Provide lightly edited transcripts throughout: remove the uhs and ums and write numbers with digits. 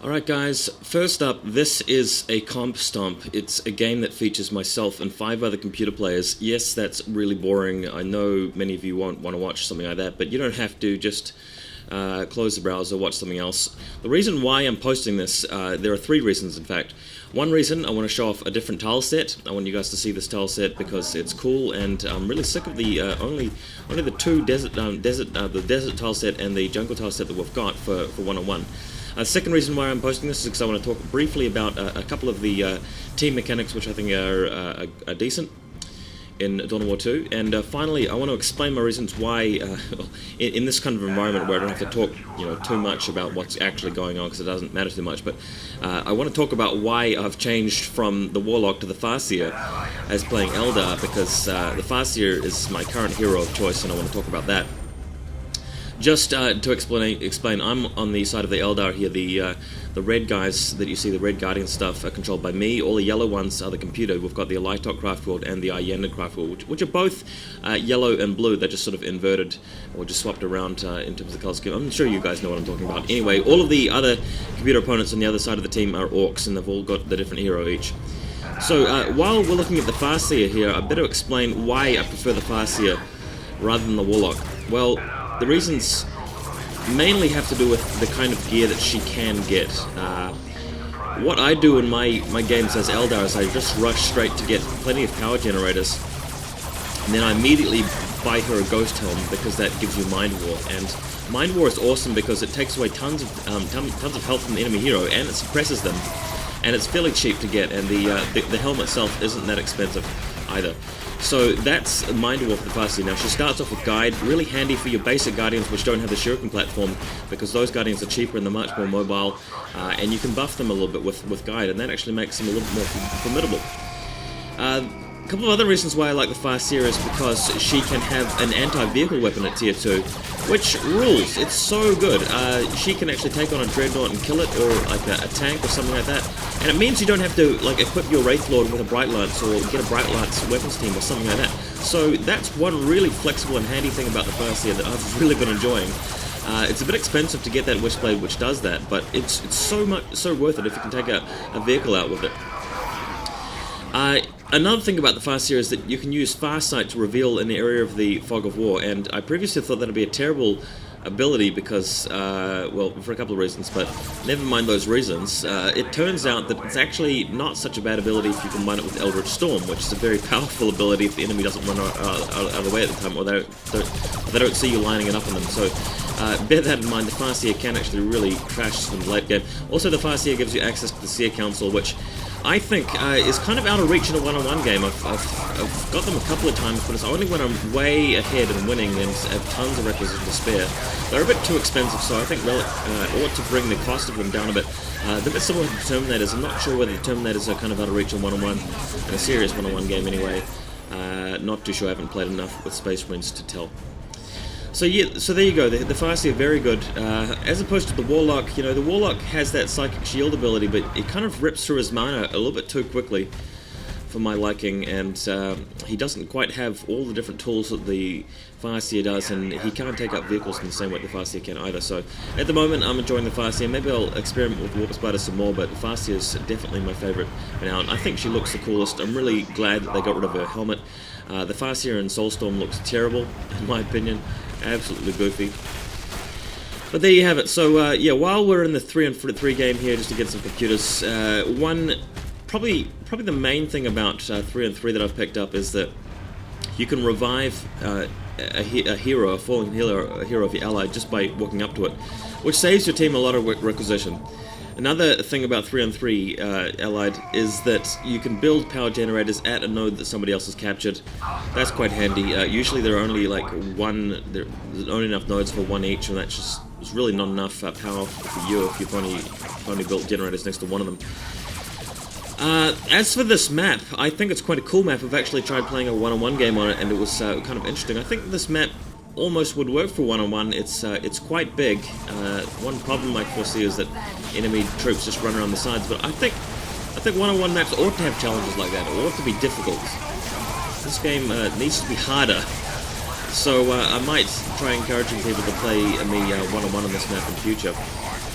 Alright guys, first up, this is a compstomp. It's a game that features myself and 5 other computer players. Yes, that's really boring. I know many of you won't want to watch something like that, but you don't have to. Just close the browser, watch something else. The reason why I'm posting this, there are 3 reasons in fact. One reason, I want to show off a different tile set. I want you guys to see this tile set because it's cool, and I'm really sick of the only the 2 the desert tile set and the jungle tile set that we've got for one-on-one. Second reason why I'm posting this is because I want to talk briefly about a couple of the team mechanics which I think are decent in Dawn of War 2, and finally I want to explain my reasons why in this kind of environment where I don't have to talk too much about what's actually going on because it doesn't matter too much, but I want to talk about why I've changed from the Warlock to the Farseer as playing Eldar, because the Farseer is my current hero of choice and I want to talk about that. Just to explain, I'm on the side of the Eldar here. The red guys that you see, the red Guardian stuff, are controlled by me. All the yellow ones are the computer. We've got the Alitok craft world and the Allende craft world, which are both yellow and blue. They're just sort of inverted or just swapped around in terms of the color scheme. I'm sure you guys know what I'm talking about. Anyway, all of the other computer opponents on the other side of the team are orcs, and they've all got the different hero each. So while we're looking at the Farseer here, I better explain why I prefer the Farseer rather than the Warlock. Well, the reasons mainly have to do with the kind of gear that she can get. What I do in my games as Eldar is I just rush straight to get plenty of power generators, and then I immediately buy her a ghost helm because that gives you Mind War. And Mind War is awesome because it takes away tons of health from the enemy hero and it suppresses them, and it's fairly cheap to get, and the helm itself isn't that expensive either. So that's Mind War for the Farseer. Now she starts off with Guide, really handy for your basic Guardians which don't have the Shuriken platform, because those Guardians are cheaper and they're much more mobile, and you can buff them a little bit with Guide, and that actually makes them a little bit more formidable. A couple of other reasons why I like the Farseer is because she can have an anti-vehicle weapon at tier 2, which rules. It's so good. She can actually take on a Dreadnought and kill it, or like a tank or something like that. And it means you don't have to like equip your Wraith Lord with a Bright Lance or get a Bright Lance weapons team or something like that. So that's one really flexible and handy thing about the Farseer that I've really been enjoying. It's a bit expensive to get that Wishblade which does that, but it's so worth it if you can take a vehicle out with it. Another thing about the Farseer is that you can use Farsight to reveal an area of the Fog of War, and I previously thought that would be a terrible ability because, well, for a couple of reasons, but never mind those reasons. It turns out that it's actually not such a bad ability if you combine it with Eldritch Storm, which is a very powerful ability if the enemy doesn't run out of the way at the time, or they don't see you lining it up on them. So bear that in mind. The Farseer can actually really crash some late game. Also, the Farseer gives you access to the Seer Council, which I think is kind of out of reach in a one-on-one game. I've got them a couple of times, but it's only when I'm way ahead and winning and have tons of requisition to spare. They're a bit too expensive, so I think Relic ought to bring the cost of them down a bit. They're a bit similar to the Terminators. I'm not sure whether the Terminators are kind of out of reach in one-on-one, in a serious one-on-one game anyway. Not too sure, I haven't played enough with Space Marines to tell. So yeah, so there you go, the Farseer, very good. As opposed to the Warlock, the Warlock has that Psychic Shield ability, but it kind of rips through his mana a little bit too quickly for my liking, and he doesn't quite have all the different tools that the Farseer does, and he can't take up vehicles in the same way the Farseer can either. So at the moment I'm enjoying the Farseer. Maybe I'll experiment with Warp Spider some more, but the Farseer is definitely my favourite for now, and I think she looks the coolest. I'm really glad that they got rid of her helmet. The Farseer in Soulstorm looks terrible, in my opinion. Absolutely goofy. But there you have it. So yeah, while we're in the 3-on-3 game here, just to get some computers, probably the main thing about 3-on-3 that I've picked up is that you can revive a hero, a fallen hero of your ally, just by walking up to it, which saves your team a lot of requisition. Another thing about 3-on-3 Allied is that you can build power generators at a node that somebody else has captured. That's quite handy. Usually there are only like there's only enough nodes for one each, and that's just it's really not enough power for you if you've only built generators next to one of them. As for this map, I think it's quite a cool map. I've actually tried playing a one-on-one game on it, and it was kind of interesting. I think this map almost would work for one-on-one. It's quite big. One problem I foresee is that enemy troops just run around the sides, but I think one-on-one maps ought to have challenges like that. It ought to be difficult. This game needs to be harder. So I might try encouraging people to play me one-on-one on this map in future.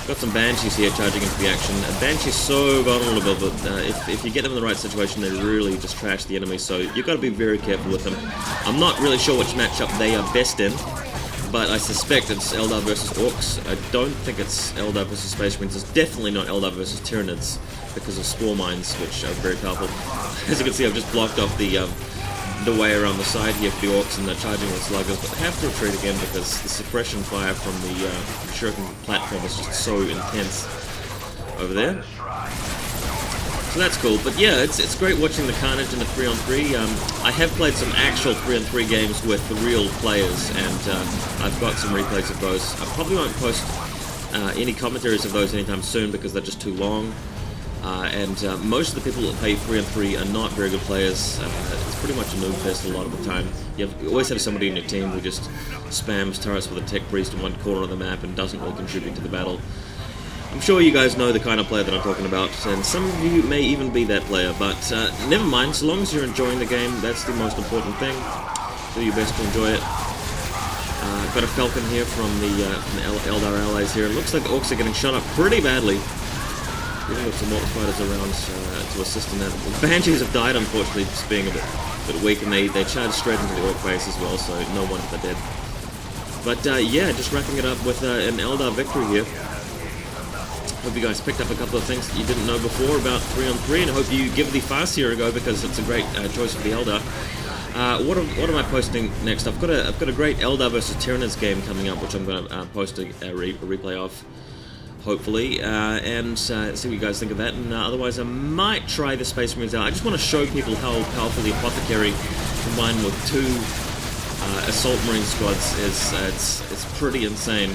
Got some Banshees here charging into the action. Banshee's so vulnerable, but if you get them in the right situation, they really just trash the enemy, so you've got to be very careful with them. I'm not really sure which matchup they are best in, but I suspect it's Eldar versus Orcs. I don't think it's Eldar versus Space Marines. It's definitely not Eldar versus Tyranids because of Spore Mines, which are very powerful. As you can see, I've just blocked off the way around the side here for the Orcs, and they're charging with Sluggers, but they have to retreat again because the suppression fire from the Shuriken platform is just so intense over there. So that's cool, but yeah, it's great watching the carnage in the 3-on-3. I have played some actual 3-on-3 games with the real players, and I've got some replays of those. I probably won't post any commentaries of those anytime soon because they're just too long. Most of the people that play 3-on-3 are not very good players. It's pretty much a noob fest a lot of the time. You always have somebody in your team who just spams turrets with a tech priest in one corner of the map and doesn't really contribute to the battle. I'm sure you guys know the kind of player that I'm talking about, and some of you may even be that player, but never mind, so long as you're enjoying the game, that's the most important thing. Do your best to enjoy it. Got a Falcon here from the Eldar allies here. It looks like the Orcs are getting shot up pretty badly. Even with some Orc fighters around to assist in that. The Banshees have died, unfortunately, just being a bit weak, and they charge straight into the Orc base as well, so no wonder they're dead. But yeah, just wrapping it up with an Eldar victory here. Hope you guys picked up a couple of things that you didn't know before about 3-on-3, and I hope you give the Farseer a go because it's a great choice for the Eldar. What am I posting next? I've got a great Eldar versus Tyranids game coming up, which I'm going to post a replay of, hopefully, and see what you guys think of that. And otherwise, I might try the Space Marines out. I just want to show people how powerful the Apothecary combined with 2 Assault Marine squads is. It's pretty insane.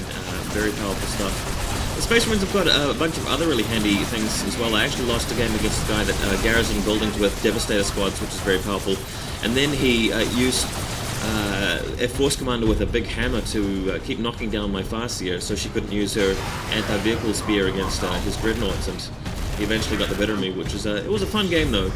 Very powerful stuff. The Space Marines have got a bunch of other really handy things as well. I actually lost a game against a guy that garrisoned buildings with Devastator squads, which is very powerful. And then he used a Force Commander with a big hammer to keep knocking down my Farseer so she couldn't use her anti-vehicle spear against his Dreadnoughts, and he eventually got the better of me, which was it was a fun game though.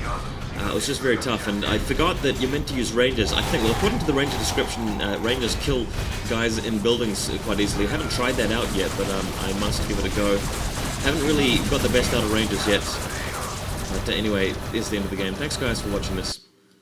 It was just very tough, and I forgot that you're meant to use Rangers. I think, well, according to the Ranger description, Rangers kill guys in buildings quite easily. I haven't tried that out yet, but I must give it a go. Haven't really got the best out of Rangers yet. But anyway, here's the end of the game. Thanks guys for watching this.